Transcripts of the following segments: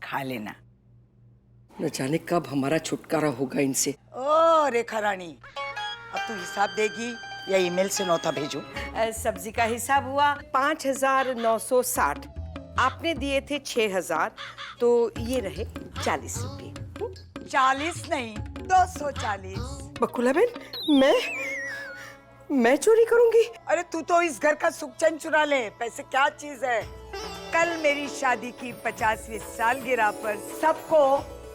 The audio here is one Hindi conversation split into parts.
खा लेना। न जाने कब हमारा छुटकारा होगा इनसे। ओ रेखा रानी, अब तू हिसाब देगी या ईमेल से नौता भेजूं? सब्जी का हिसाब हुआ 5,960। आपने दिए थे 6,000, तो ये रहे 40 रुपये। 40 नहीं, 240। बकुला बहन, मैं चोरी करूंगी? अरे तू तो इस घर का सुख चैन चुरा ले, पैसे क्या चीज है। कल मेरी शादी की 50वीं सालगिरह पर सबको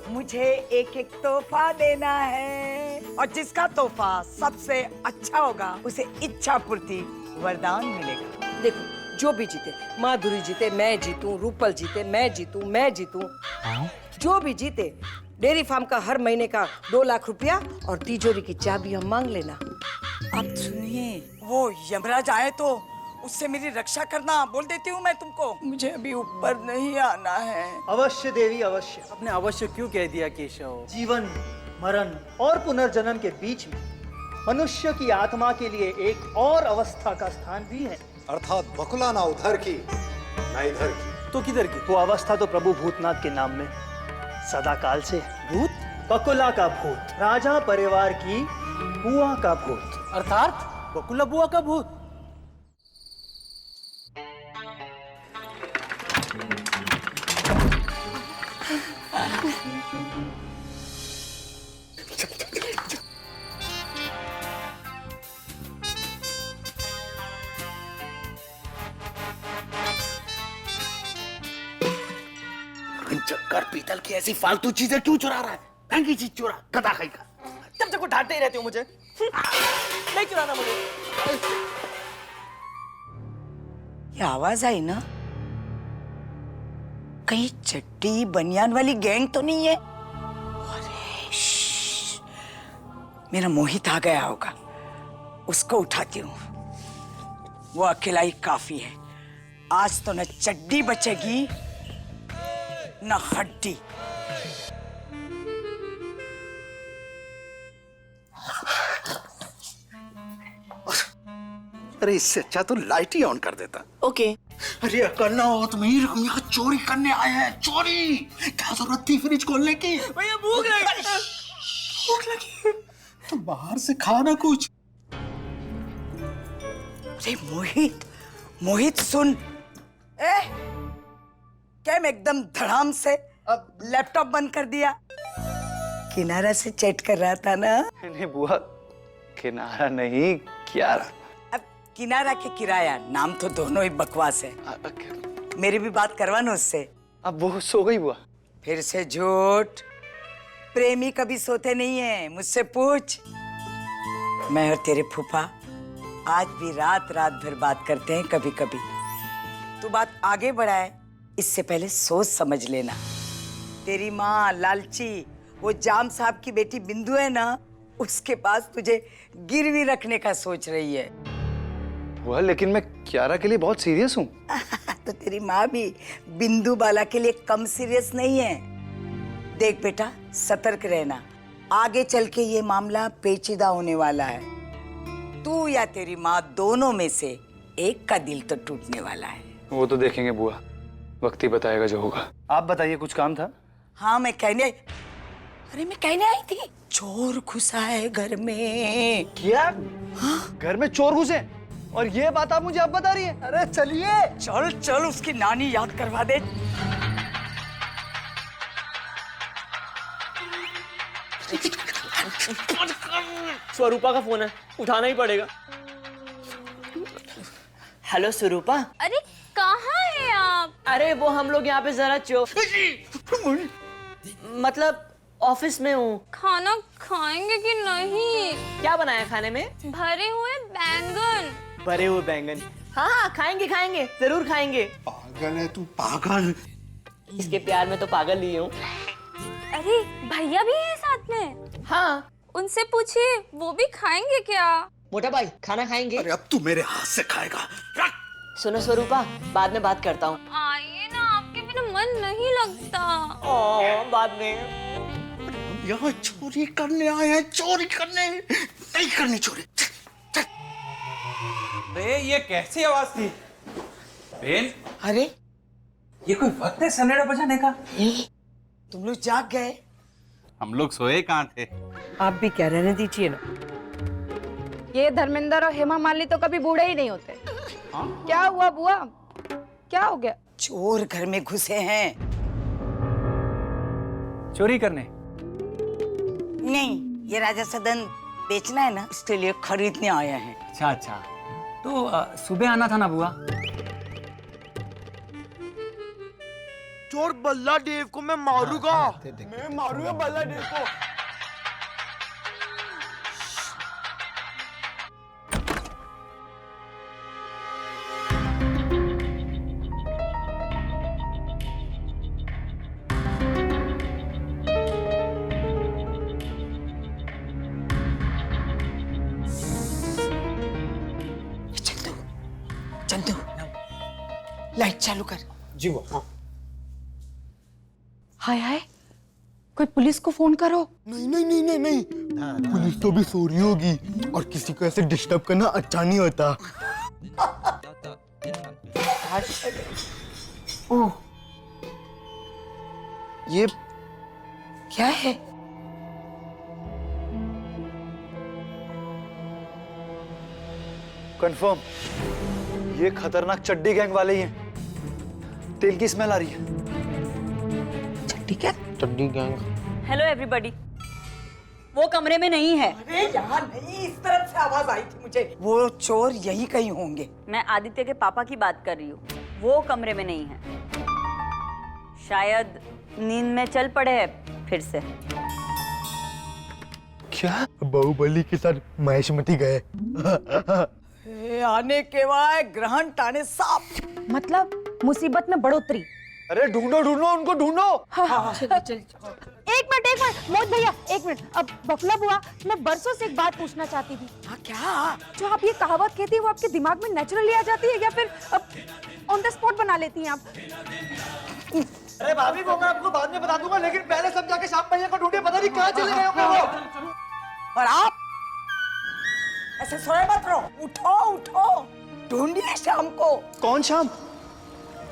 मुझे एक एक तोहफा देना है, और जिसका तोहफा सबसे अच्छा होगा उसे इच्छा पूर्ति वरदान मिलेगा। देखो, जो भी जीते, माधुरी जीते मैं जीतूं, रूपल जीते मैं जीतूं, मैं जीतूं, जो भी जीते, डेयरी फार्म का हर महीने का 2 लाख रुपया और तिजोरी की चाबी हम मांग लेना। अब सुनिए, वो यमराज आए तो उससे मेरी रक्षा करना। बोल देती हूँ मैं तुमको, मुझे अभी ऊपर नहीं आना है। अवश्य देवी अवश्य। आपने अवश्य क्यों कह दिया केशव? जीवन, मरण और पुनर्जन्म के बीच में मनुष्य की आत्मा के लिए एक और अवस्था का स्थान भी है, अर्थात बकुला ना उधर की ना इधर की। तो किधर की? वो अवस्था तो प्रभु भूतनाथ के नाम में सदा काल से। भूत? बकुला का भूत, राजा परिवार की बुआ का भूत। अर्थात बकुला बुआ का भूत। चक्कर पीतल की ऐसी फालतू चीजें क्यों चुरा रहा है? महंगी चीज चुरा, गधा खाई का। जब तक डांटते ही रहते हो मुझे। नहीं चुराना मुझे। ये आवाज आई ना, कहीं चड्डी बनियान वाली गैंग तो नहीं है? अरे मेरा मोहित आ गया होगा, उसको उठाती हूँ। वो अकेला ही काफी है। आज तो न चड्डी बचेगी न हड्डी। अरे इससे अच्छा तो लाइट ही ऑन कर देता। ओके। अरे करना हो तो मेरी, हम यहाँ चोरी करने आए हैं। चोरी क्या जरूरत थी फ्रिज खोलने की? भैया भूख लगी। भूख लगी तो बाहर से खाना कुछ। अरे मोहित, मोहित सुन। क्या मैं एकदम धड़ाम से अब लैपटॉप बंद कर दिया? किनारा से चैट कर रहा था ना? नहीं बुआ, किनारा नहीं, कियारा। अब किनारा के किराया, नाम तो दोनों ही बकवास है। मेरी भी बात करवा ना उससे। अब वो सो गई बुआ। फिर से झूठ। प्रेमी कभी सोते नहीं है, मुझसे पूछ। मैं और तेरे फूफा आज भी रात रात भर बात करते हैं कभी कभी। तू बात आगे बढ़ाए इससे पहले सोच समझ लेना। तेरी माँ लालची, वो जाम साहब की बेटी बिंदु है ना, उसके पास तुझे गिरवी रखने का सोच रही है। बुआ लेकिन मैं कियारा के लिए बहुत सीरियस हूँ। तो तेरी माँ भी बिंदु बाला के लिए कम सीरियस नहीं है। देख बेटा, सतर्क रहना, आगे चल के ये मामला पेचीदा होने वाला है। तू या तेरी माँ दोनों में से एक का दिल तो टूटने वाला है। वो तो देखेंगे बुआ, वक्त ही बताएगा जो होगा। आप बताइए, कुछ काम था? हाँ मैं कहने आई थी, चोर घुसा है घर में। क्या? हाँ? घर में चोर घुसे? और ये बात आप मुझे अब बता रही है? अरे चलिए। चल चल, उसकी नानी याद करवा दे। स्वरूपा का फोन है, उठाना ही पड़ेगा। हेलो स्वरूपा। अरे कहाँ है आप? अरे वो हम लोग यहाँ पे जरा मतलब ऑफिस में हूँ। खाना खाएंगे कि नहीं? क्या बनाया खाने में? भरे हुए बैंगन। भरे हुए बैंगन? हाँ खाएंगे खाएंगे, जरूर खाएंगे। पागल है तू, पागल। इसके प्यार में तो पागल ही हूँ। अरे भैया भी है साथ में? हाँ। उनसे पूछिए, वो भी खाएंगे क्या? मोटा भाई खाना खाएंगे? अरे अब तू मेरे हाथ से खाएगा। सुनो स्वरूपा, बाद में बात करता हूँ। आइए ना, आपके बिना मन नहीं लगता। बाद में। यहाँ चोरी करने आए हैं, चोरी करने नहीं करनी चोरी। अरे ये कैसी आवाज थी? बेन, अरे ये कोई वक्त है सनेड़ा बजाने का? तुम लोग जाग गए? हम लोग सोए कहाँ थे? आप भी क्या, रहने दीजिए ना। ये धर्मेंद्र और हेमा मालिनी तो कभी बूढ़े ही नहीं होते। क्या हुआ बुआ, क्या हो गया? चोर घर में घुसे हैं। चोरी करने? नहीं, ये राजा सदन बेचना है ना, इसके लिए खरीदने आया है। अच्छा अच्छा, तो सुबह आना था ना बुआ। चोर बल्ला देव को मैं मारूंगा। मैं मारूंगा बल्ला देव को। चंदू, चंदू, लाइट चालू कर। जी वो। हाँ। हाय हाय, कोई पुलिस को फोन करो। नहीं नहीं नहीं नहीं नहीं, पुलिस तो भी सो रही होगी और किसी को ऐसे डिस्टर्ब करना अच्छा नहीं होता। ओह, ये क्या है? कंफर्म, ये खतरनाक चड्डी गैंग वाले ही हैं। तेल की स्मेल आ रही है। ठीक है। चड्डी गैंग। हेलो एवरीबॉडी, वो कमरे में नहीं है। अरे यहाँ नहीं, इस तरफ से आवाज आई थी मुझे। वो चोर यही कहीं होंगे। मैं आदित्य के पापा की बात कर रही हूँ, वो कमरे में नहीं है। शायद नींद में चल पड़े हैं फिर से। क्या? बाहुबली के साथ महेशमती गए। आने के बाद ग्रहण टाने साफ। मतलब मुसीबत में बढ़ोतरी। अरे ढूंढो ढूंढो उनको, ढूंढो। एक मिनट मोहित भैया, एक मिनट। अब बफला बुआ, मैं बरसों से एक बात पूछना चाहती थी। हाँ, क्या? जो आप ये कहावत कहती है वो आपके दिमाग में नेचुरली आ जाती है या फिर ऑन द स्पॉट बना लेती हैं आप? अरे भाभी, वो मैं आपको बाद में बता दूंगा, लेकिन पहले सब जाके श्याम भैया को ढूंढिए, पता नहीं कहाँ चले गए होंगे वो। और आप ऐसे सोए मत रहो, उठो उठो, ढूंढिए शाम को। कौन शाम?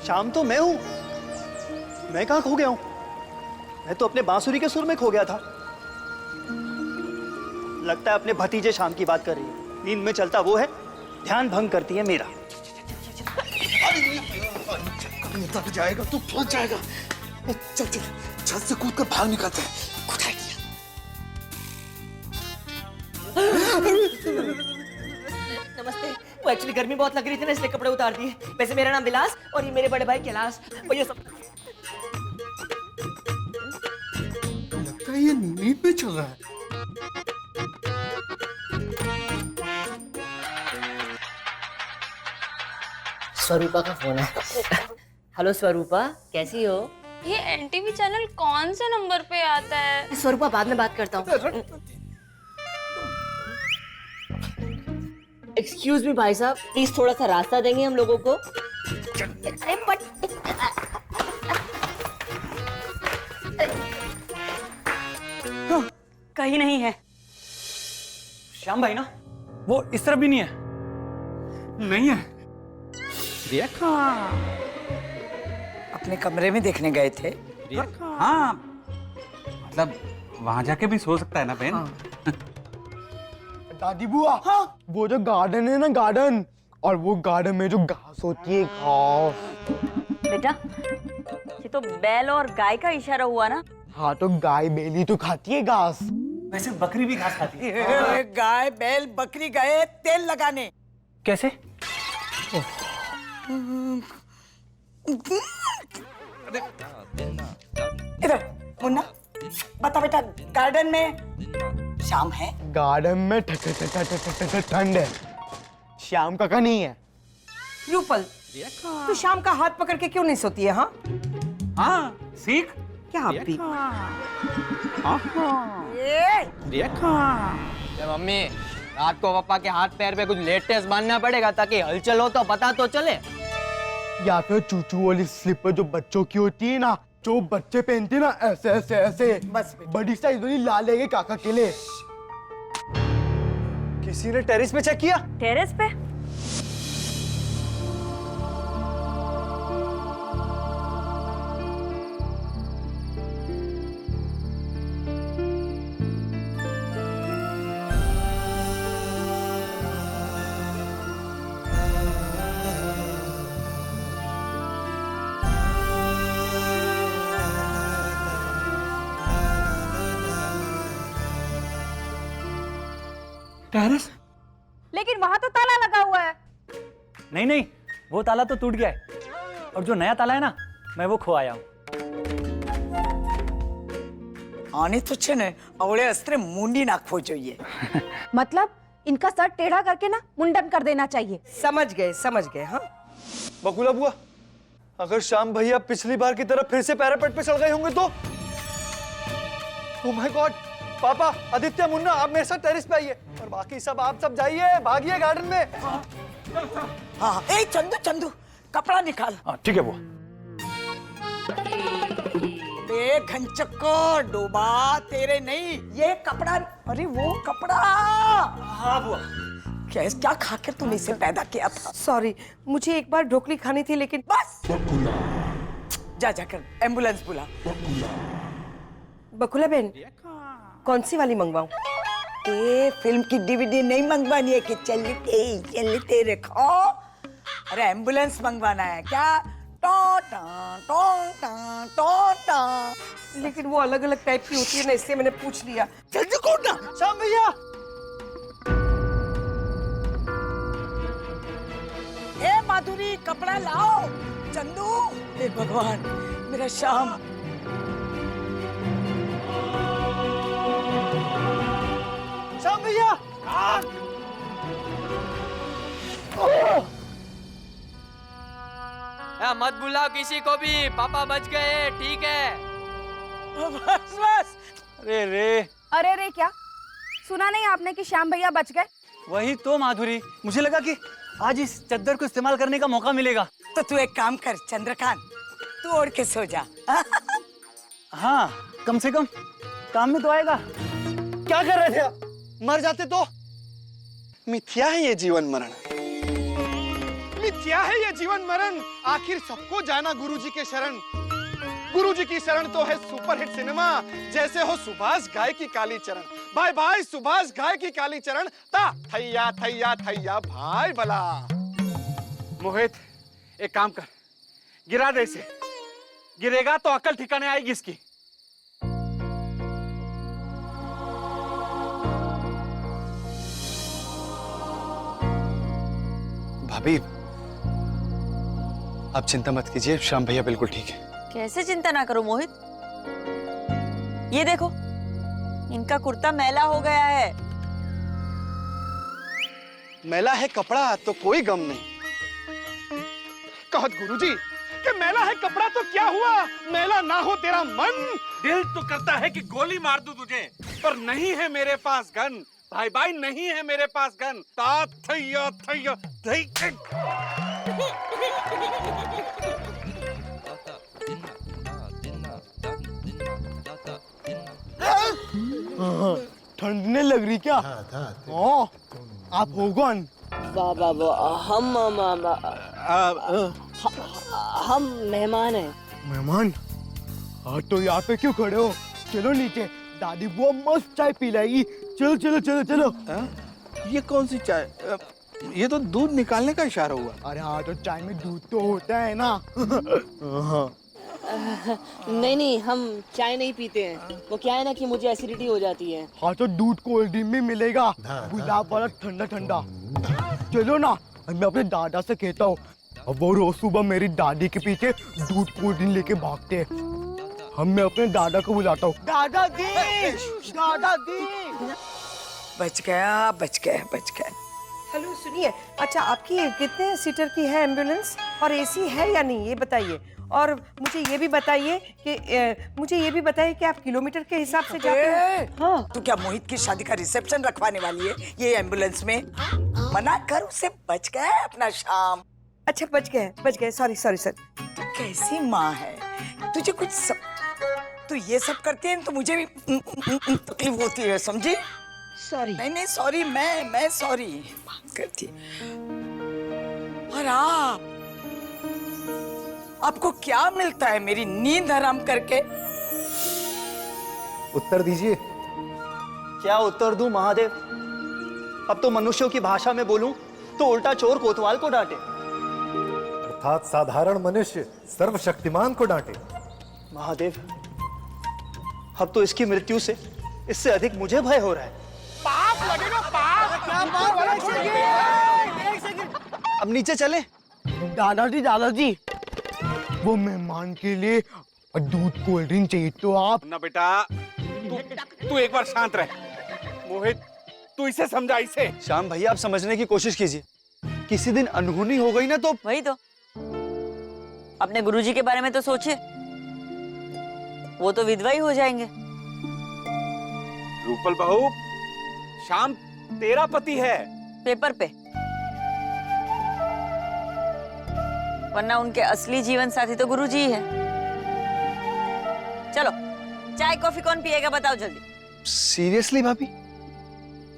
शाम तो मैं हूं। मैं कहाँ खो गया हूं? मैं तो अपने बांसुरी के सुर में खो गया था। लगता है अपने भतीजे शाम की बात कर रही है। नींद में चलता वो है, ध्यान भंग करती है मेरा। तक जाएगा तो पहुंच जाएगा। चल चल, छत से कूद कर भाग निकलते हैं। Good idea. नमस्ते। वो एक्चुअली गर्मी बहुत लग रही थी ना, इसलिए कपड़े उतार दिए। वैसे मेरा नाम विलास और ये मेरे बड़े भाई कैलाश। और ये सब लगता है ये नींद में चल रहा है। स्वरूपा का फोन है। हेलो स्वरूपा, कैसी हो? ये एनटीवी चैनल कौन से नंबर पे आता है? स्वरूपा, बाद में बात करता हूँ। एक्सक्यूज मी भाई साहब, प्लीज थोड़ा सा रास्ता देंगे हम लोगों को? अरे बट कहीं नहीं है। श्याम भाई ना, वो इस तरफ भी नहीं है। नहीं है। देखा। अपने कमरे में देखने गए थे। हाँ, मतलब वहां जाके भी सो सकता है ना बहन। दादी बुआ, हाँ? वो जो गार्डन है ना, गार्डन, और वो गार्डन में जो घास होती है, घास। बेटा, ये तो बैल और गाय का इशारा हुआ ना? हाँ, तो गाय बेली तो खाती है घास। वैसे बकरी भी घास खाती है। गाय बैल बकरी गए तेल लगाने। कैसे? इधर मुन्ना, बता बेटा, गार्डन में शाम है? गार्डन में ठंड है। श्याम काका नहीं है। रूपल, तू शाम का हाथ पकड़ के क्यों नहीं सोती है? हाँ हाँ, सीख। क्या आप भी? मम्मी, रात को पापा के हाथ पैर पे कुछ लेटेस्ट बांधना पड़ेगा ताकि हलचल हो तो पता तो चले। या फिर चूचू वाली स्लीपर जो बच्चों की होती है ना, जो बच्चे पहनते हैं ना, ऐसे ऐसे ऐसे, बस बड़ी साइज वाली ला लेंगे काका के लिए। किसी ने टेरेस पे चेक किया? टेरेस पे? टेरेस? लेकिन वहां तो ताला लगा हुआ है। नहीं नहीं, वो ताला तो टूट गया है और जो नया ताला है ना, मैं वो खो आया हूँ। आने तो छे ने अवळे अस्त्रे मुंडी नाखवो જોઈએ। मतलब इनका सर टेढ़ा करके ना मुंडन कर देना चाहिए। समझ गए हाँ। बकुला बुआ, अगर श्याम भैया पिछली बार की तरह फिर से पैरापेट पे चढ़ गए होंगे तो? Oh my God! पापा, आदित्य, मुन्ना, आप मेरे साथ टेरेस पे आइए और बाकी सब आप सब जाइए, भागिए गार्डन में। हाँ, ए चंदू चंदू कपड़ा निकाल। ठीक है बुआ। बे घंचक्को डूबा तेरे नहीं, ये कपड़ा, अरे वो कपड़ा। हाँ बुआ। क्या खाकर तूने इसे पैदा किया था? सॉरी, मुझे एक बार ढोकली खानी थी लेकिन बस जाकर एम्बुलेंस बुला। बकुला बहन, कौन सी वाली मंगवाऊं? ए फिल्म की डीवीडी नहीं मंगवानी है कि चलते रखो। अरे एम्बुलेंस मंगवाना है क्या? टो लेकिन वो अलग अलग टाइप की होती है ना, इसलिए मैंने पूछ लिया। जल्दी कौन ना? श्याम भैया! ए माधुरी कपड़ा लाओ। चंदू, हे भगवान मेरा श्याम। श्याम भैया! मत बुलाओ किसी को भी, पापा बच गए, ठीक है? बस बस। अरे रे, अरे रे क्या सुना नहीं आपने कि श्याम भैया बच गए? वही तो माधुरी, मुझे लगा कि आज इस चद्दर को इस्तेमाल करने का मौका मिलेगा। तो तू एक काम कर चंद्रकांत, तू ओढ़ के सो जा। हाँ, कम से कम काम में तो आएगा। क्या कर रहे थे आप? मर जाते तो? मिथ्या है ये जीवन मरण, मिथ्या है ये जीवन मरण। आखिर सबको जाना गुरुजी के शरण। गुरुजी की शरण तो है सुपरहिट सिनेमा, जैसे हो सुभाष घाय की काली चरण। बाय बाय सुभाष घाय की काली चरण। ता थैया थैया थैया भाई भला। मोहित, एक काम कर, गिरा दे इसे। गिरेगा तो अकल ठिकाने आएगी इसकी। भाभी आप चिंता मत कीजिए, श्याम भैया बिल्कुल ठीक है। कैसे चिंता ना करो मोहित, ये देखो इनका कुर्ता मैला हो गया है। मैला है कपड़ा तो कोई गम नहीं। कहत गुरुजी कि मैला है कपड़ा तो क्या हुआ, मैला ना हो तेरा मन। दिल तो करता है कि गोली मार दूं तुझे, पर नहीं है मेरे पास गन। भाई भाई नहीं है मेरे पास गन। ता थैया थैया ठंडने लग रही क्या? हाँ, आप हो कौन? हम मेहमान हैं। मेहमान? हाँ तो यहाँ पे क्यों खड़े हो? चलो नीचे, दादी बुआ मस्त चाय पिलाएगी। चलो चलो चलो चलो। ये कौन सी चाय? ये तो दूध निकालने का इशारा हुआ। अरे हाँ, तो चाय में दूध तो होता है ना। नहीं, हम चाय नहीं पीते हैं। वो क्या है ना कि मुझे एसिडिटी हो जाती है। हाँ तो दूध कोल्ड ड्रिंक में मिलेगा, गुलाब वाला ठंडा ठंडा। चलो ना, मैं अपने दादा से कहता हूँ। अब वो रोज सुबह मेरी दादी के पीछे दूध कोल्ड ड्रिंक लेके भागते हैं। मैं अपने दादा को बुलाता हूँ। दादाजी, दादाजी। बच गया बच गया बच गया। हेलो सुनिए, अच्छा आपकी कितने सीटर की है एम्बुलेंस और एसी है या नहीं, ये बताइए। और मुझे ये भी बताइए कि आप किलोमीटर के हिसाब से जाते हैं। हाँ। तू क्या मोहित की शादी का रिसेप्शन रखवाने वाली है ये एम्बुलेंस में? मना कर उसे, बच गया है अपना श्याम। अच्छा बच गए, सॉरी। तू कैसी माँ है, तुझे कुछ तू ये सब करती है तो मुझे भी तकलीफ होती है, समझी? सॉरी। नहीं सॉरी, मैं सॉरी माफ करती। और आपको क्या मिलता है मेरी नींद हराम करके? उत्तर दीजिए। क्या उत्तर दूं महादेव? अब तो मनुष्यों की भाषा में बोलूं तो उल्टा चोर कोतवाल को डांटे। अर्थात साधारण मनुष्य सर्वशक्तिमान को डांटे। महादेव, अब तो इसकी मृत्यु से इससे अधिक मुझे भय हो रहा है। पाप लगेगा, पाप। अब नीचे चले। दादाजी वो मेहमान के लिए दूध कोल्ड ड्रिंक चाहिए तो आप ना बेटा, तू एक बार शांत रह। मोहित, तू इसे समझा इसे। श्याम भैया, आप समझने की कोशिश कीजिए। किसी दिन अनहोनी हो गई ना तो वही तो, अपने गुरुजी के बारे में तो सोचिए, वो तो विधवा ही हो जाएंगे। रूपल बहू, श्याम तेरा पति है पेपर पे, वरना उनके असली जीवन साथी तो गुरुजी ही है। चलो, चाय कॉफी कौन पिएगा बताओ जल्दी। सीरियसली भाभी,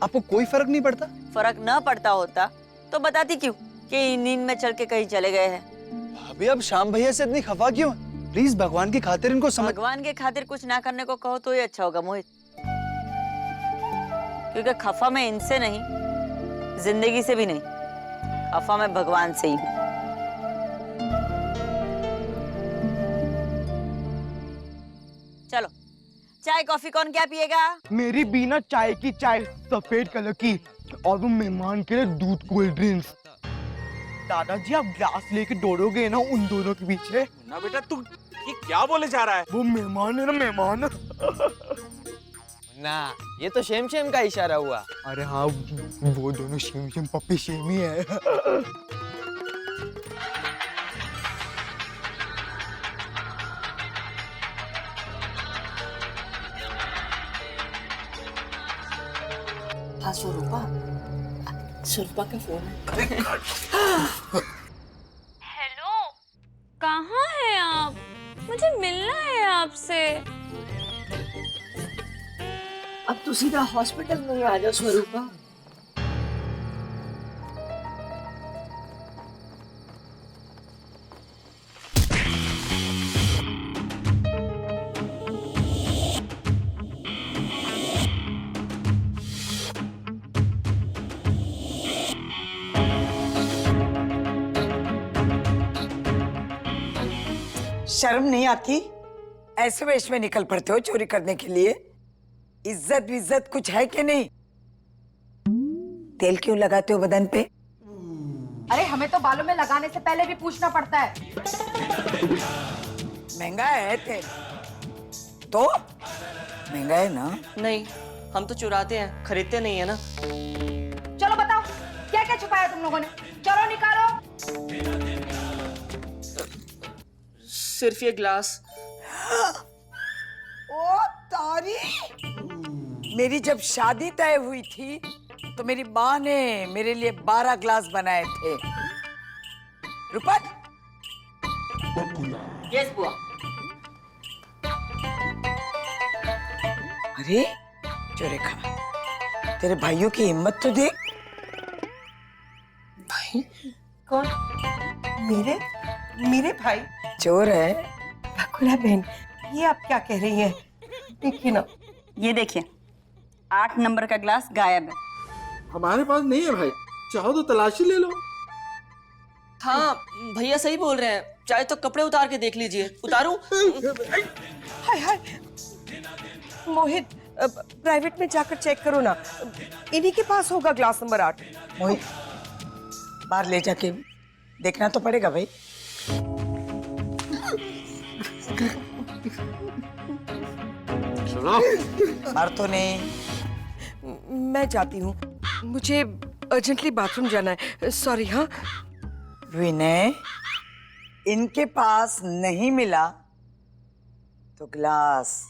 आपको कोई फर्क नहीं पड़ता? फर्क न पड़ता होता तो बताती क्यों कि नींद में चल के कहीं चले गए हैं। भाभी, अब श्याम भैया से इतनी खफा क्यों? प्लीज भगवान की खातिर इनको समझ। भगवान के खातिर कुछ ना करने को कहो तो ही अच्छा होगा मोहित, क्योंकि खफा में इनसे नहीं, जिंदगी से भी नहीं, खफा में भगवान से ही हूं। चलो, चाय कॉफी कौन क्या पिएगा? मेरी बिना चाय की चाय सफेद कलर की, और वो मेहमान के लिए दूध कोल्ड ड्रिंक्स। दादाजी आप ग्लास लेके दौड़ोगे ना उन दोनों के पीछे। ना बेटा, तू ये क्या बोले जा रहा है? वो मेहमान है ना, मेहमान। ना, ये तो शेम शेम का इशारा हुआ। अरे हाँ, वो दोनों शेम शेम पप्पी शेम ही है। हाँ, स्वरूपा का फोन है। हेलो, कहाँ हैं आप? मुझे मिलना है आपसे। अब तो सीधा हॉस्पिटल में ही आ जाओ स्वरूपा। शर्म नहीं आती? ऐसे वेश में निकल पड़ते हो चोरी करने के लिए। इज्जत विज्जत कुछ है कि नहीं? तेल क्यों लगाते हो बदन पे? अरे हमें तो बालों में लगाने से पहले भी पूछना पड़ता है। महंगा है तेल तो? महंगा है ना? नहीं, हम तो चुराते हैं, खरीदते नहीं है ना। चलो बताओ, क्या क्या छुपाया तुम लोगों ने? चलो निकालो। सिर्फ ये ग्लास। ओ तारी, मेरी जब शादी तय हुई थी तो मेरी माँ ने मेरे लिए 12 ग्लास बनाए थे। रूपल, यस बुआ। अरे चोरेखा, तेरे भाइयों की हिम्मत तो देख। भाई? कौन? मेरे भाई चोर है। बकुला बहन, ये आप क्या कह रही हैं? देखिए ना, ये देखिए, 8 नंबर का ग्लास गायब है। हमारे पास नहीं है भाई, चाहो तो तलाशी ले लो। हाँ, भैया सही बोल रहे हैं, चाहे तो कपड़े उतार के देख लीजिए। उतारूं? हाय हाय, मोहित प्राइवेट में जाकर चेक करो ना, इन्हीं के पास होगा ग्लास नंबर 8। मोहित, बाहर ले जाके देखना तो पड़ेगा भाई। चलो, मार तो नहीं। मैं जाती हूँ, मुझे अर्जेंटली बाथरूम जाना है। सॉरी। हाँ विनय, इनके पास नहीं मिला तो ग्लास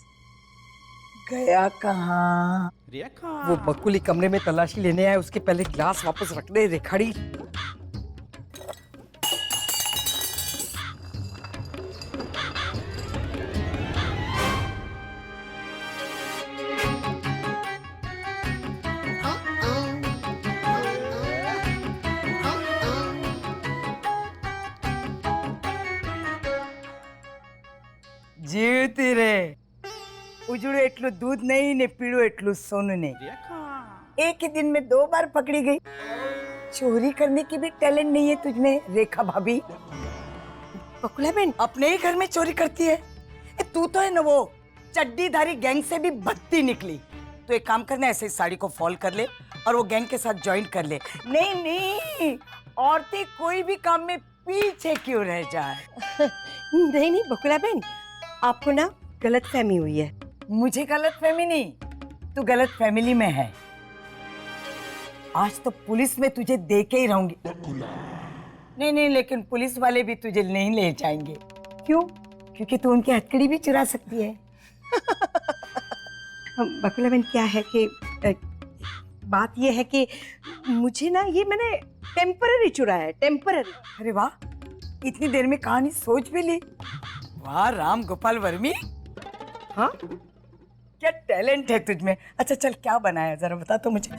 गया कहाँ? वो बकुली कमरे में तलाशी लेने आए, उसके पहले ग्लास वापस रख दे रेखाड़ी। જીવતી રે, ઉજળું એટલું दूध नहीं ने पीड़ू એટલું सोनू नहीं। एक ही दिन में 2 बार पकड़ी गई। चोरी करने की भी टैलेंट नहीं है तुझमें रेखा भाभी। बकुला बहन, अपने ही घर में चोरी करती है। तू तो है ना वो चड्डीधारी गैंग से भी बत्ती निकली। तो एक काम करना, ऐसे साड़ी को फॉल कर ले और वो गैंग के साथ ज्वाइन कर ले। नहीं नहीं, औरतें कोई भी काम में पीछे क्यों रह जाए। नहीं नहीं बकुला बहन, आपको ना गलत फहमी हुई है। मुझे गलत फहमी नहीं, तू गलत फैमिली में है। आज तो पुलिस में तुझे दे के ही रहूंगी। नहीं नहीं, लेकिन पुलिस वाले भी तुझे नहीं ले जाएंगे। क्यों? क्योंकि तू उनकी हथकड़ी भी चुरा सकती है। बकुला बहन क्या है कि बात ये है कि मुझे ना ये मैंने टेम्पररी चुराया है, टेम्पररी। अरे वाह, इतनी देर में कहानी सोच भी ली। वाह राम गोपाल वर्मी, हाँ क्या टैलेंट है तुझमें। अच्छा चल, क्या बनाया जरा बता तो मुझे।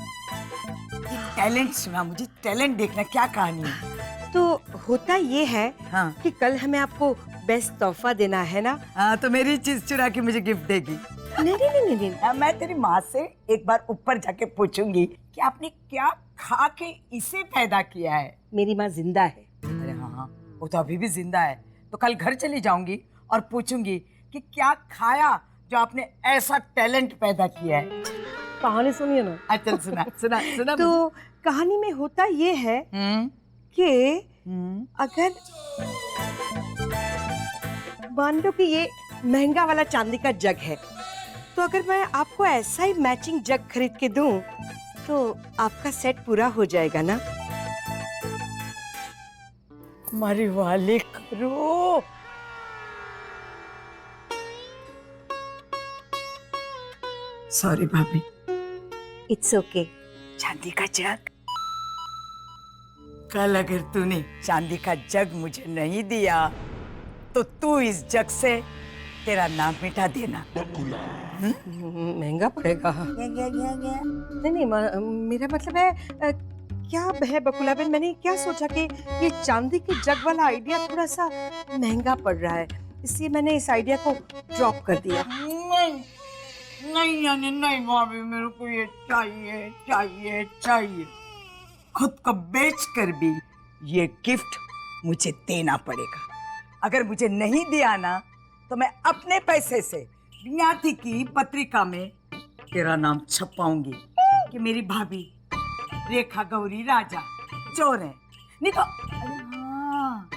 टैलेंट सुना मुझे, टैलेंट देखना, क्या कहानी है। तो होता ये है हाँ कि कल हमें आपको बेस्ट तोहफा देना है ना। हाँ, तो मेरी चीज चुरा के मुझे गिफ्ट देगी। नहीं नहीं नहीं नहीं, नहीं। मैं तेरी माँ से एक बार ऊपर जाके पूछूंगी कि आपने क्या खा के इसे पैदा किया है। मेरी माँ जिंदा है। अरे हाँ हाँ, वो तो अभी भी जिंदा है। तो कल घर चली जाऊंगी और पूछूंगी कि क्या खाया जो आपने ऐसा टैलेंट पैदा किया है। कहानी सुनिए ना। अच्छा सुना सुना सुना। तो कहानी में होता ये है कि अगर मान लो कि ये महंगा वाला चांदी का जग है, तो अगर मैं आपको ऐसा ही मैचिंग जग खरीद के दूं तो आपका सेट पूरा हो जाएगा ना। हमारी वाले करो। सॉरी भाभी। It's okay. चांदी का जग। कल अगर तूने चांदी का जग मुझे नहीं दिया तो तू इस जग से तेरा नाम मिटा देना। महंगा पड़ेगा। नहीं नहीं, मेरा मतलब है क्या है बकुला बहन, मैंने क्या सोचा कि ये चांदी के जग वाला आइडिया थोड़ा सा महंगा पड़ रहा है, इसलिए मैंने इस आइडिया को ड्रॉप कर दिया। नहीं यानी नहीं भाभी, मेरे को ये चाहिए चाहिए चाहिए। खुद को बेच कर भी ये गिफ्ट मुझे देना पड़ेगा। अगर मुझे नहीं दिया ना तो मैं अपने पैसे से ज्ञाति की पत्रिका में तेरा नाम छपाऊंगी कि मेरी भाभी रेखा गौरी राजा चोर है। नहीं तो अरे हाँ,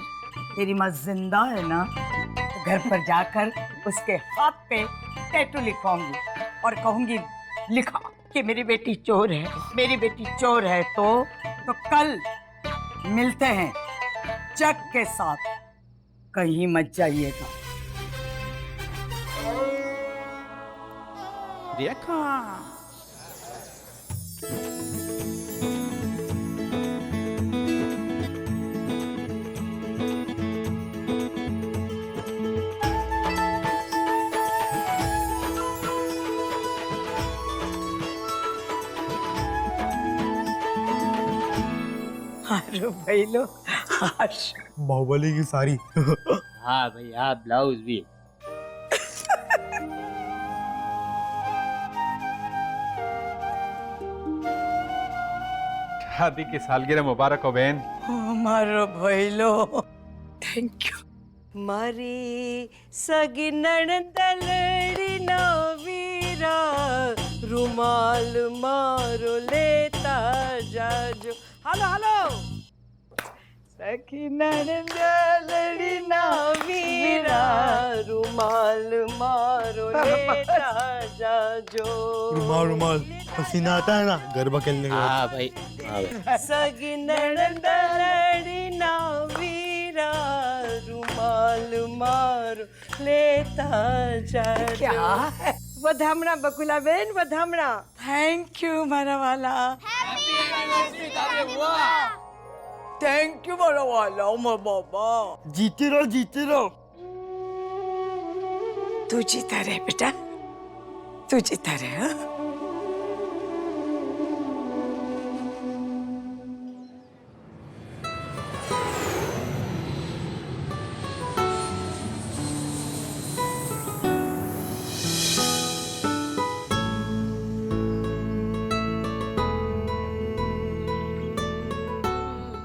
तेरी माँ जिंदा है ना, तो घर पर जाकर उसके हाथ पे टैटू लिखवाऊंगी और कहूंगी लिखा कि मेरी बेटी चोर है, मेरी बेटी चोर है। तो कल मिलते हैं जग के साथ, कहीं मत जाइएगा। रेखा अरे भाई लो, आज बाहुबली की साड़ी। हाँ भाई, हाँ ब्लाउज भी। शादी की सालगिरह मुबारक हो बहन। हमारो भाई लो, थैंक यू। मारी सगी नणंद लड़ी ना वीरा, रुमाल मारो लेता जाजो। Hello hello. सगी नणंद लड़ी ना वीरा, रुमाल मारो लेता जाजो। रुमाल रुमाल पसीना आता है ना गरबा खेलने का। हाँ भाई, हाँ भाई। सगी नणंद लड़ी ना वीरा, रुमाल मारो लेता जाजो। क्या है? वधामणा बकुला बहन, वधामणा। थैंक यू मारा वाला। थैंक यू मारा वाला। ओ बाबा, जीते रहो जीते रहो। तू जीता रहे बेटा, तू जीता रहे। हाँ?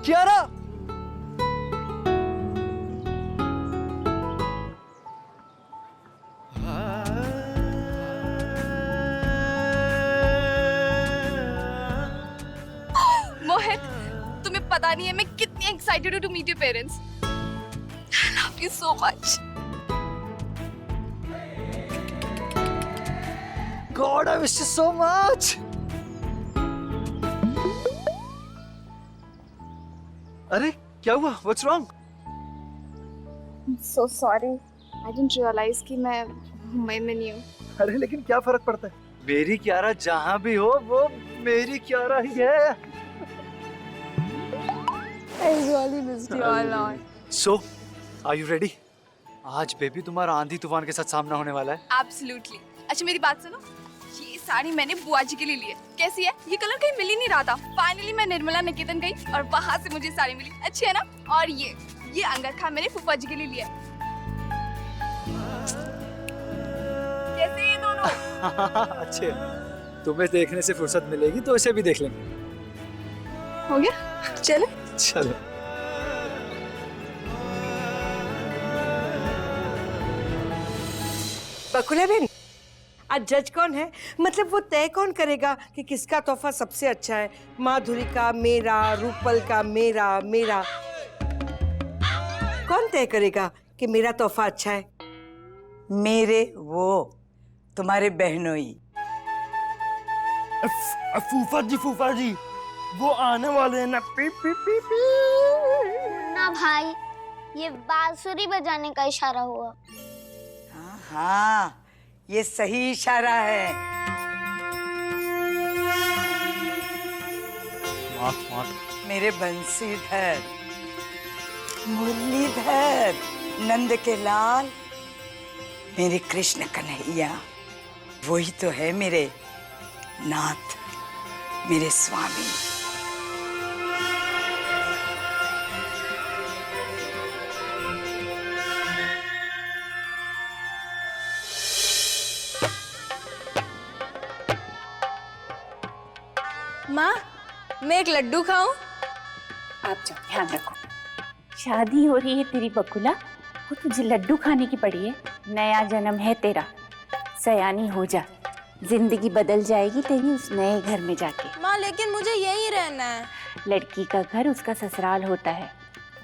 कियारा, पता नहीं है मैं कितनी एक्साइटेड हूँ to meet your parents. I love you so much. God, I wish you so much. अरे क्या हुआ? What's wrong? So sorry. I didn't realize कि मैं मुंबई में नहीं हूँ। अरे लेकिन क्या फर्क पड़ता है? मेरी क्यारा जहाँ भी हो वो मेरी क्यारा ही है। I really missed you a lot. So, are you ready? आज बेबी तुम्हारा आंधी तूफान के साथ सामना होने वाला है। Absolutely. अच्छा मेरी बात सुनो, ये साड़ी मैंने बुआ जी के लिए ली है। कैसी है? ये कलर कहीं मिल ही नहीं रहा था। फाइनली मैं निर्मला निकेतन गई और वहाँ से मुझे साड़ी मिली। अच्छी है ना? और ये अंगरखा मैंने फूफा जी के लिए लिया है। कैसे ये दोनों? अच्छे, तुम्हें देखने से फुर्सत मिलेगी तो इसे भी देख लेंगे। हो गया? चलो। चलो। बकुला बेन, आज जज कौन है? मतलब वो तय कौन करेगा कि किसका तोहफा सबसे अच्छा है? माधुरी का मेरा, रूपल का मेरा, मेरा कौन तय करेगा कि मेरा तोहफा अच्छा है? मेरे वो तुम्हारे बहनोई। फूफा जी वो आने वाले हैं ना। P P P P. ना भाई, ये बांसुरी बजाने का इशारा हुआ। हाँ, ये सही इशारा है। मेरे बंसीधर, मुरलीधर, नंद के लाल, मेरे कृष्ण कन्हैया, वही तो है मेरे नाथ, मेरे स्वामी। माँ, मैं एक लड्डू खाऊं? आप जाओ, ध्यान रखो। शादी हो रही है तेरी बकुला, वो तुझे लड्डू खाने की पड़ी है। नया जन्म है तेरा, सयानी हो जा, जिंदगी बदल जाएगी तेरी उस नए घर में जाके। माँ लेकिन मुझे यहीं रहना है। लड़की का घर उसका ससुराल होता है,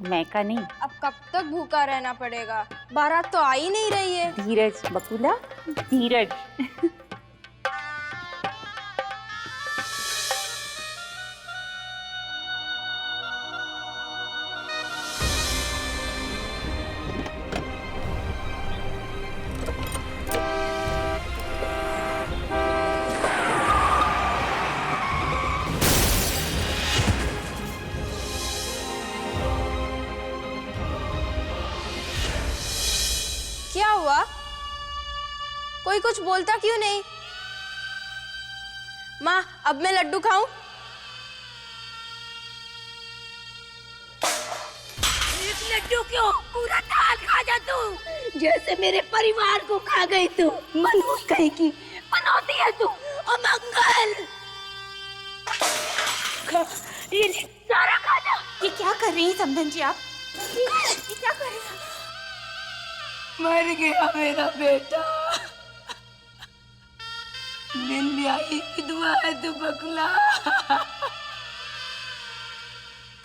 मैं का नहीं। अब कब तक भूखा रहना पड़ेगा? बारात तो आ ही नहीं रही है। धीरज बकुला, धीरज। क्या हुआ? कोई कुछ बोलता क्यों नहीं? माँ, अब मैं लड्डू खाऊं? एक लड्डू क्यों? पूरा थाल खा जा तू, जैसे मेरे परिवार को खा गई तू। मनहूस कहीं की बनौती है तू, अमंगल। ये सारा खा जा। ये क्या कर रही हैं समधन जी आप? ये क्या कर रही हैं? मर गया मेरा बेटा। दिन भी आई विधवा है तू बकुला।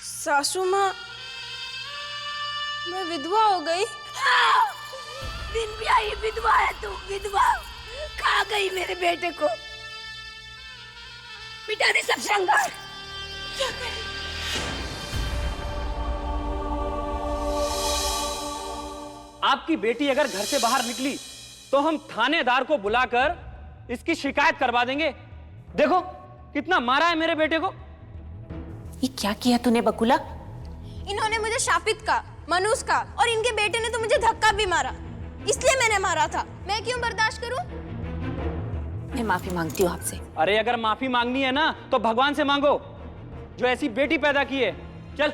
सासू माँ, मैं विधवा हो गई? दिन भी आई विधवा है तू, विधवा। खा गई मेरे बेटे को, मिटा दे सब श्रृंगार। क्या करें? आपकी बेटी अगर घर से बाहर निकली तो हम थानेदार को बुलाकर इसकी शिकायत करवा देंगे। देखो कितना मारा है मेरे बेटे को। ये क्या किया तूने बकुला? इन्होंने मुझे शापित का, मनुष्य का, और इनके बेटे ने तो मुझे धक्का भी मारा, इसलिए मैंने मारा था। मैं क्यों बर्दाश्त करूं? मैं माफी मांगती हूँ आपसे। अरे अगर माफी मांगनी है ना तो भगवान से मांगो जो ऐसी बेटी पैदा की है। चल।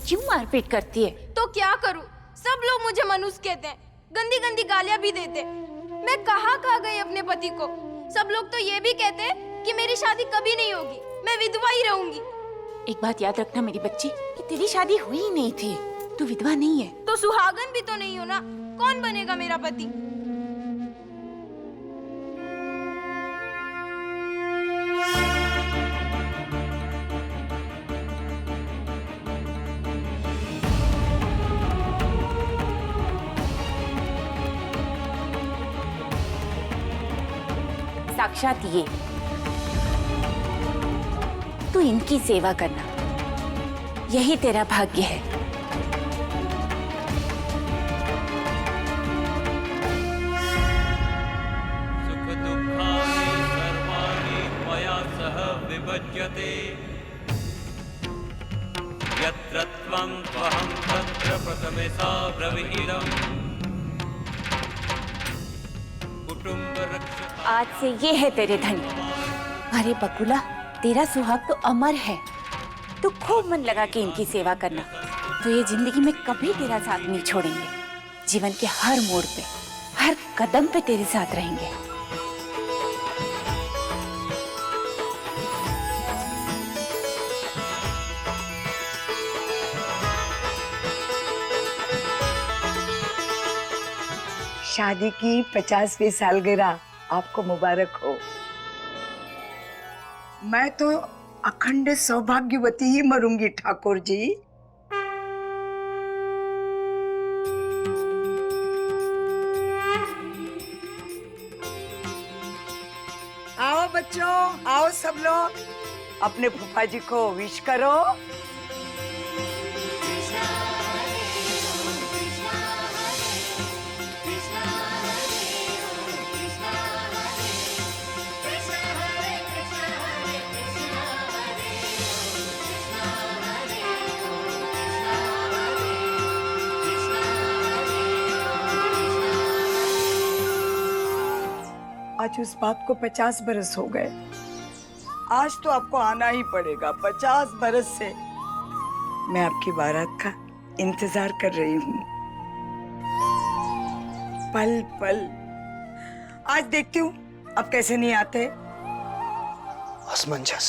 क्यों मारपीट करती है? तो क्या करूं? सब लोग मुझे मनुष्य कहते हैं, गंदी गंदी गालियां भी देते। मैं कहाँ खा गई अपने पति को? सब लोग तो ये भी कहते हैं कि मेरी शादी कभी नहीं होगी, मैं विधवा ही रहूंगी। एक बात याद रखना मेरी बच्ची, कि तेरी शादी हुई ही नहीं थी, तू विधवा नहीं है। तो सुहागन भी तो नहीं हो ना, कौन बनेगा मेरा पति? साक्षात ये। तू इनकी सेवा करना, यही तेरा भाग्य है। सुख दुःखानि सर्वाणि मया सह विभज्यते, यत्र त्वं त्वहं तत्र प्रथमे सा ब्रवीदम्। कुटुंब रक्षक। आज से ये है तेरे धन। अरे बकुला, तेरा सुहाग तो अमर है। तू खूब मन लगा के इनकी सेवा करना, तो ये जिंदगी में कभी तेरा साथ नहीं छोड़ेंगे। जीवन के हर मोड़ पे, हर कदम पे तेरे साथ रहेंगे। शादी की 50वीं सालगिरह आपको मुबारक हो। मैं तो अखंड सौभाग्यवती ही मरूंगी ठाकुर जी। आओ बच्चों, आओ सब लोग, अपने फूफा जी को विश करो। आज उस बात को 50 बरस हो गए। आज तो आपको आना ही पड़ेगा। 50 बरस से मैं आपकी बारात का इंतजार कर रही हूँ, पल पल। आज देखती हूँ अब कैसे नहीं आते। असमंजस।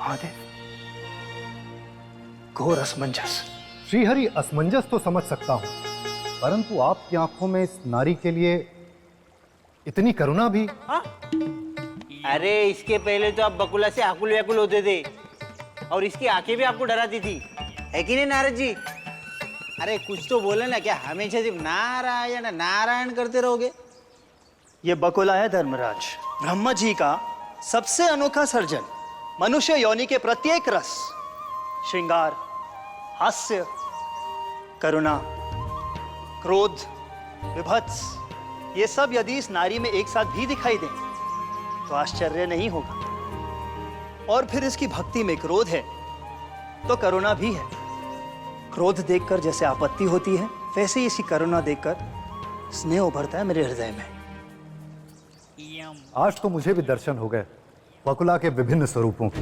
महादेव, घोर असमंजस। श्रीहरि, असमंजस तो समझ सकता हूं, परंतु आपकी आंखों में इस नारी के लिए इतनी करुणा भी? हाँ? अरे इसके पहले तो आप बकुला से आकुल व्याकुल होते थे और इसकी आंखें भी आपको डराती थी, है कि नहीं नारद जी? अरे कुछ तो बोले ना, क्या हमेशा सिर्फ नारायण नारायण करते रहोगे? ये बकुला है धर्मराज, ब्रह्मा जी का सबसे अनोखा सर्जन। मनुष्य योनि के प्रत्येक रस, श्रृंगार, हास्य, करुणा, क्रोध, विभत्स, ये सब यदि इस नारी में एक साथ भी दिखाई दें तो आश्चर्य नहीं होगा। और फिर इसकी भक्ति में क्रोध है तो करुणा भी है। क्रोध देखकर जैसे आपत्ति होती है, वैसे ही इसकी करुणा देखकर स्नेह उभरता है मेरे हृदय में। आज तो मुझे भी दर्शन हो गए बकुला के विभिन्न स्वरूपों के।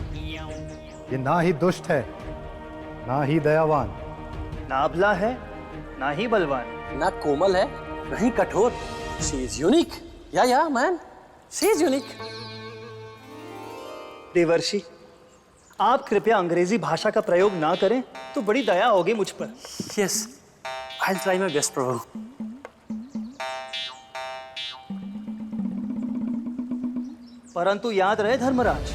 ये ना ही दुष्ट है, ना ही दयावान, ना अबला है, ना ही बलवान, ना कोमल है, ना ही कठोर। She is unique. या man, she is unique. देवर्षि, आप कृपया अंग्रेजी भाषा का प्रयोग ना करें तो बड़ी दया होगी मुझ पर। Yes, I'll try my best, प्रभु। परंतु याद रहे धर्मराज,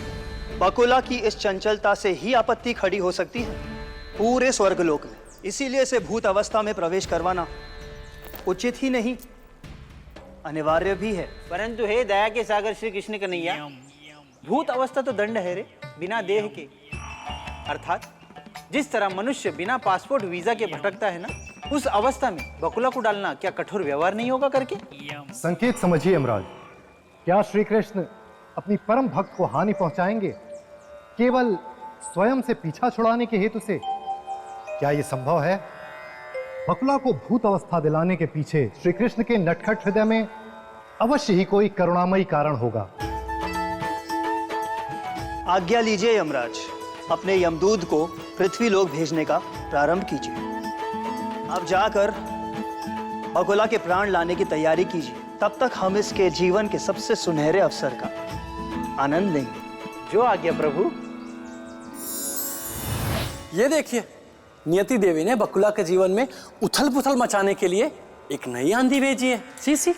बकुला की इस चंचलता से ही आपत्ति खड़ी हो सकती है पूरे स्वर्गलोक में। इसीलिए इसे भूत अवस्था में प्रवेश करवाना उचित ही नहीं, अनिवार्य भी है। परंतु हे दया के सागर श्री कृष्ण कन्हैया, भूत अवस्था तो दंड है रे, बिना देह के। अर्थात जिस तरह मनुष्य बिना पासपोर्ट वीजा के भटकता है ना, उस अवस्था में बकुला को डालना क्या कठोर व्यवहार नहीं होगा करके? संकेत समझिए यमराज, क्या श्री कृष्ण अपनी परम भक्त को हानि पहुंचाएंगे केवल स्वयं से पीछा छुड़ाने के हेतु से? क्या यह संभव है? बकुला को भूत अवस्था दिलाने के पीछे श्री कृष्ण के नटखट हृदय में अवश्य ही कोई करुणामयी कारण होगा। आज्ञा लीजिए यमराज, अपने यमदूत को पृथ्वी लोक भेजने का प्रारंभ कीजिए। अब जाकर बकुला के प्राण लाने की तैयारी कीजिए। तब तक हम इसके जीवन के सबसे सुनहरे अवसर का आनंद लेंगे। जो आज्ञा प्रभु। ये देखिए, नियति देवी ने बकुला के जीवन में उथल पुथल मचाने के लिए एक नई आंधी भेजी है। सी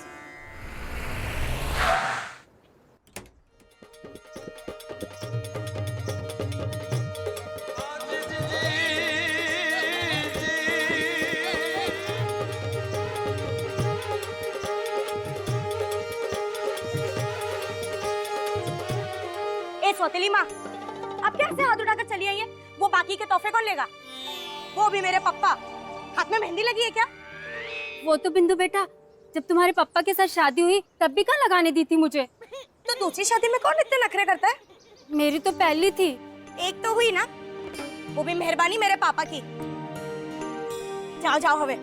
सौतेली माँ, आप कैसे हाथ उठाकर चली आई है? वो बाकी के तोहफे कौन लेगा? वो भी मेरे पप्पा। हाथ में मेहंदी लगी है क्या? वो तो बिंदु बेटा, जब तुम्हारे पापा के साथ शादी हुई तब भी कहाँ लगाने दी थी मुझे। तो दूसरी शादी में कौन इतने नखरे करता है? मेरी तो पहली थी। एक तो हुई ना, वो भी मेहरबानी मेरे पापा की। जाओ जाओ हवे।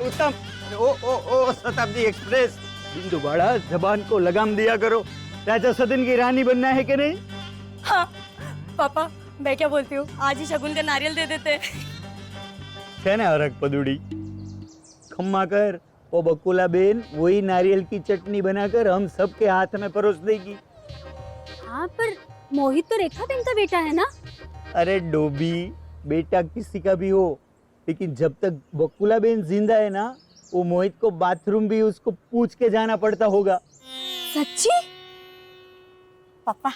उत्तम, ओ शताब्दी एक्सप्रेस, बिंदु बाड़ा, जबान को लगाम दिया करो। राजा सदन की रानी बनना है कि नहीं? हाँ पापा, मैं क्या बोलती हूँ, आज ही शगुन का नारियल दे देते। है हरक पदुड़ी, खम्मा कर, वो बकुला बेन वही नारियल की चटनी बनाकर हम सबके हाथ में परोस देगी। हाँ, पर मोहित तो रेखा बेन का बेटा है ना? अरे डोबी, बेटा किसी का भी हो, लेकिन जब तक बकुला बेन जिंदा है ना, वो मोहित को बाथरूम भी उसको पूछ के जाना पड़ता होगा। सच्ची? पापा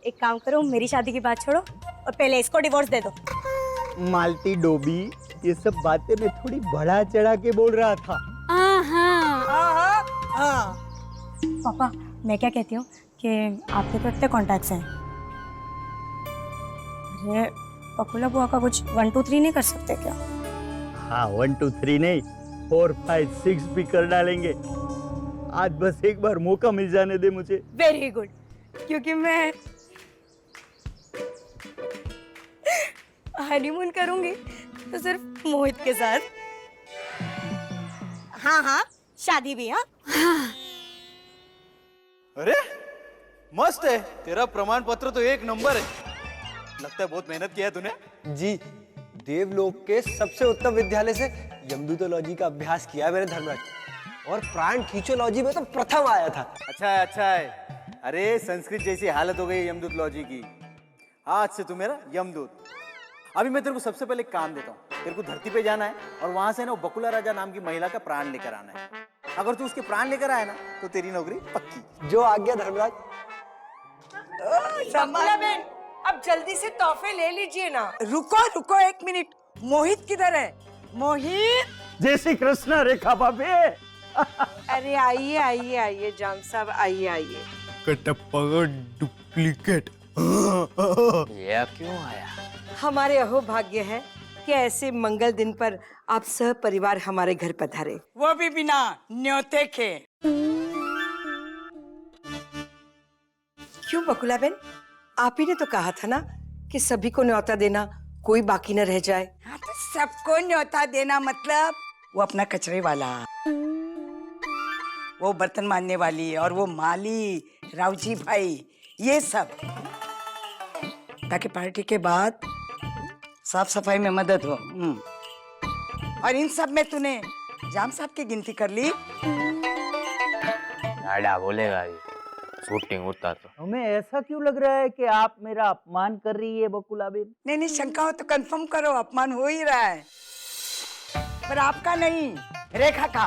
एक काम करो, मेरी शादी की बात छोड़ो और पहले इसको डिवोर्स दे दो। मालती डोबी, ये सब बातें मैं थोड़ी बढ़ा चढ़ा के बोल रहा था। पापा मैं क्या कहती हूँ कि आपके तो इतने कॉन्टैक्ट्स हैं, अरे बकुला बुआ का कुछ 1 2 3 नहीं कर सकते क्या? हाँ, 1 2 3 नहीं, 4 5 6 भी कर डालेंगे। आज बस एक बार मौका मिल जाने दे मुझे। वेरी गुड, क्योंकि मैं हनीमून करूंगी तो सिर्फ मोहित के साथ। हाँ हाँ, शादी भी। हाँ अरे मस्त है, तेरा प्रमाण पत्र तो 1 नंबर है। लगता है बहुत मेहनत किया है तूने। जी, देवलोक के सबसे उत्तम विद्यालय से यमदूतोलॉजी का अभ्यास किया है मैंने धर्मराज, और प्राण खींचोलॉजी में तो प्रथम आया था। अच्छा है, अच्छा है। अरे संस्कृत जैसी हालत हो गई यमदूतोलॉजी की। आज से तू मेरा यमदूत। अभी मैं तेरे को सबसे पहले काम देता हूँ। तेरे को धरती पे जाना है और वहां से ना वो बकुला राजा नाम की महिला का प्राण लेकर आना है। अगर तू उसके प्राण लेकर आए ना, तो तेरी नौकरी पक्की। जो आज्ञा धर्मराज। बकुला बेन, अब जल्दी से तोहफे ले लीजिए ना। रुको रुको 1 मिनट, मोहित किधर है? मोहित। जय श्री कृष्ण रेखा भाभी। अरे आइए आइए आइए जाम साहब, आइए आइए। कटप्पा डुप्लीकेट। यह क्यों आया? हमारे अहोभाग्य है कि ऐसे मंगल दिन पर आप सह परिवार हमारे घर पधारे, वो भी बिना न्योते के। क्यों बकुला बेन, आप ही ने तो कहा था ना कि सभी को न्योता देना, कोई बाकी न रह जाए। हाँ, तो सबको न्योता देना मतलब वो अपना कचरे वाला, वो बर्तन मांजने वाली और वो माली रावजी भाई, ये सब, ताकि पार्टी के बाद साफ सफाई में मदद हो। और इन सब में तूने जाम साहब की गिनती कर ली। डाडा बोलेगा ये शूटिंग उतार तो। हमें ऐसा क्यों लग रहा है कि आप मेरा अपमान कर रही है बकुला बेन? नहीं नहीं, शंका हो तो कंफर्म करो, अपमान हो ही रहा है, पर आपका नहीं, रेखा का।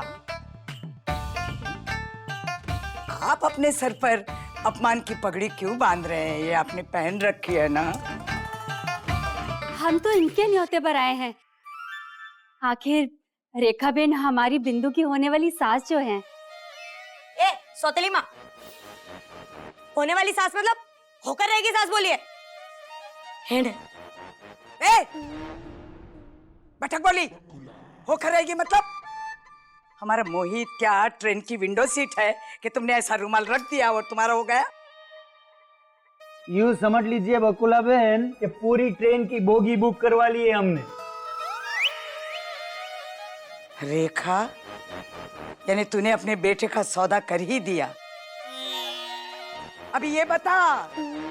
आप अपने सर पर अपमान की पगड़ी क्यों बांध रहे हैं? ये आपने पहन रखी है ना। हम तो इनके न्योते पर आए हैं। आखिर रेखा बेन हमारी बिंदु की होने वाली सास जो है। ए सौतेली माँ, होने वाली सास मतलब होकर रहेगी सास बोलिए। हेड ए बैठक बोली, होकर रहेगी मतलब? हमारा मोहित क्या ट्रेन की विंडो सीट है कि तुमने ऐसा रुमाल रख दिया और तुम्हारा हो गया? यूं समझ लीजिए बकुला बहन कि पूरी ट्रेन की बोगी बुक करवा ली है हमने। रेखा, यानी तूने अपने बेटे का सौदा कर ही दिया। अभी ये बता,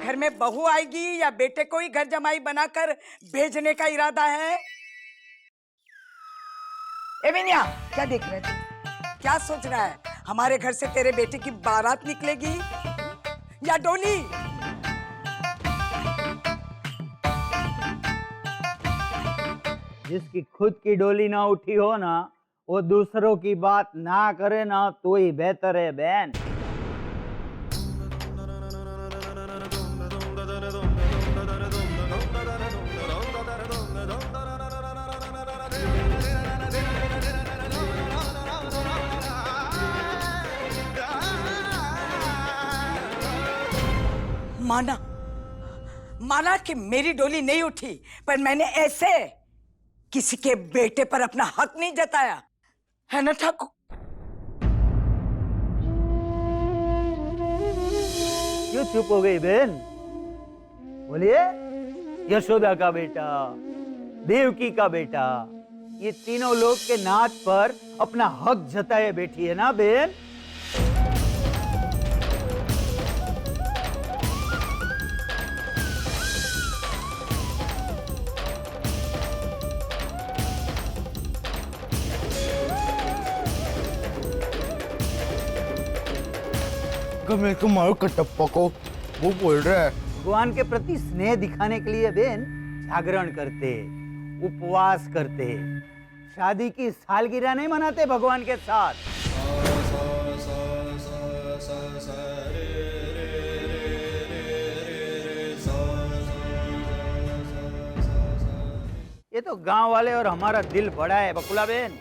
घर में बहू आएगी या बेटे को ही घर जमाई बनाकर भेजने का इरादा है? ए बिनिया, क्या देख रहे थे? क्या सोच रहा है? हमारे घर से तेरे बेटे की बारात निकलेगी या डोली? जिसकी खुद की डोली ना उठी हो ना, वो दूसरों की बात ना करे ना, तो ही बेहतर है बहन। माना माना कि मेरी डोली नहीं उठी, पर मैंने ऐसे किसी के बेटे पर अपना हक नहीं जताया, है ना ठाकुर? क्यों चुप हो गई बहन? बोलिए। यशोदा का बेटा, देवकी का बेटा, ये तीनों लोग के नाच पर अपना हक जताए बैठी है ना बहन? मेरे को मारो कटप्पा को, वो बोल रहा है भगवान के प्रति स्नेह दिखाने के लिए बहन जागरण करते, उपवास करते, शादी की सालगिरह नहीं मनाते भगवान के साथ। ये तो गांव वाले और हमारा दिल बड़ा है बकुला बहन,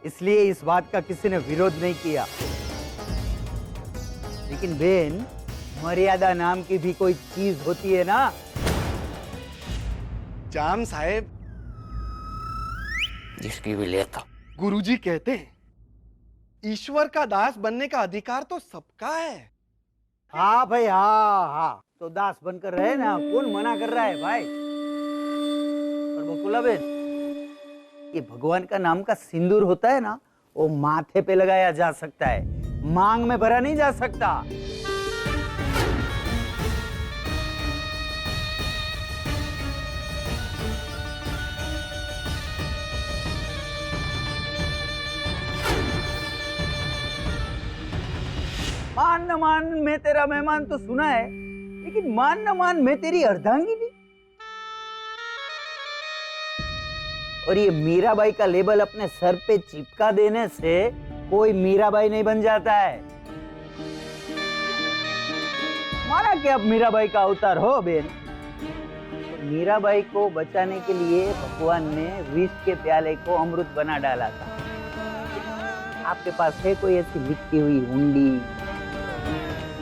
इसलिए इस बात का किसी ने विरोध नहीं किया। लेकिन बहन, मर्यादा नाम की भी कोई चीज होती है ना। जाम साहेब, जिसकी भी लेता। गुरुजी कहते हैं ईश्वर का दास बनने का अधिकार तो सबका है। हाँ भाई, हाँ हाँ, तो दास बनकर रहे ना, कौन मना कर रहा है भाई? और बकुला बहन, ये भगवान का नाम का सिंदूर होता है ना, वो माथे पे लगाया जा सकता है, मांग में भरा नहीं जा सकता। मान न मान मैं तेरा मेहमान तो सुना है, लेकिन मान न मान मैं तेरी अर्धांगिनी। और ये मीराबाई का लेबल अपने सर पे चिपका देने से कोई मीराबाई नहीं बन जाता है। माना कि अब मीराबाई का अवतार हो बेन, तो मीराबाई को बचाने के लिए भगवान ने विष के प्याले को अमृत बना डाला था। आपके पास है कोई ऐसी लिखी हुई हुंडी,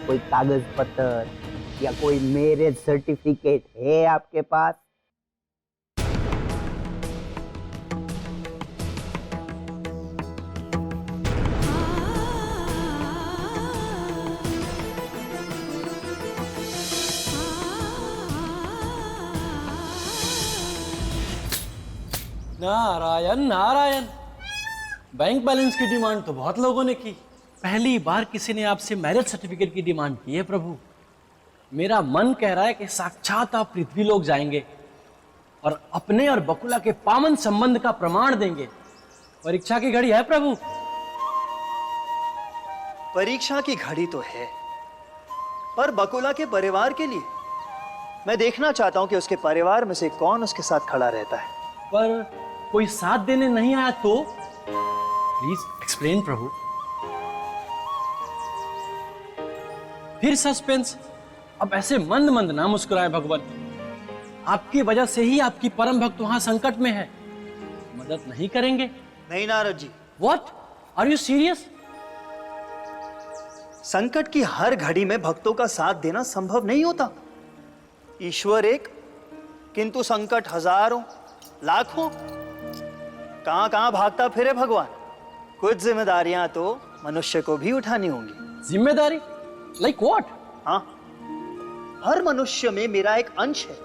कोई कागज पत्र या कोई मैरिज सर्टिफिकेट है आपके पास? नारायण नारायण, बैंक बैलेंस की डिमांड तो बहुत लोगों ने की, पहली बार किसी ने आपसे मैरिज सर्टिफिकेट की डिमांड की है प्रभु। मेरा मन कह रहा है कि साक्षात आप पृथ्वी लोग जाएंगे और अपने और बकुला के पावन संबंध का प्रमाण देंगे। परीक्षा की घड़ी है प्रभु। परीक्षा की घड़ी तो है, पर बकुला के परिवार के लिए मैं देखना चाहता हूं कि उसके परिवार में से कौन उसके साथ खड़ा रहता है। पर कोई साथ देने नहीं आया तो प्लीज एक्सप्लेन प्रभु। फिर सस्पेंस। अब ऐसे मंद मंद ना मुस्कुराए भगवान, आपकी वजह से ही आपकी परम भक्त वहां संकट में है, मदद नहीं करेंगे? नहीं Narad ji. What, are you serious? संकट की हर घड़ी में भक्तों का साथ देना संभव नहीं होता। ईश्वर एक, किंतु संकट हजारों लाखों। कहां भागता फिरे भगवान। कुछ जिम्मेदारियां तो मनुष्य को भी उठानी होंगी। जिम्मेदारी? Like what? हाँ, हर मनुष्य में मेरा एक अंश है,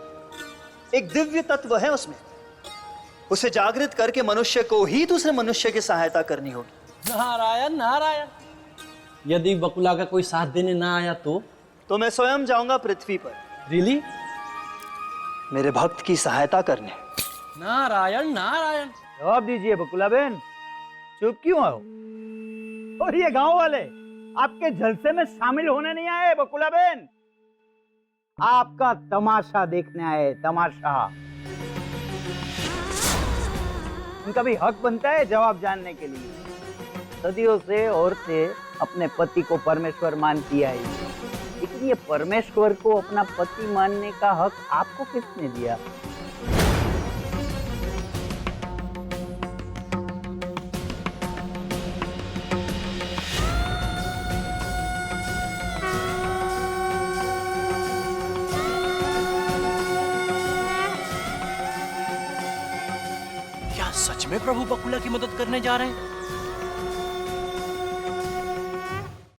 एक दिव्य तत्व है उसमें। उसे जागृत करके मनुष्य को ही दूसरे मनुष्य की सहायता करनी होगी। नारायण नारायण। यदि बकुला का कोई साथ देने ना आया तो मैं स्वयं जाऊंगा पृथ्वी पर। रियली? मेरे भक्त की सहायता करने। नारायण नारायण। जवाब दीजिए बकुला बहन, चुप क्यों हो? और ये गांव वाले आपके जलसे में शामिल होने नहीं आए बकुला बहन, आपका तमाशा देखने आए, तमाशा। उनका भी हक बनता है जवाब जानने के लिए। सदियों से औरतें अपने पति को परमेश्वर मानती आई, लेकिन ये परमेश्वर को अपना पति मानने का हक आपको किसने दिया? में प्रभु बकुला की मदद करने जा रहे हैं?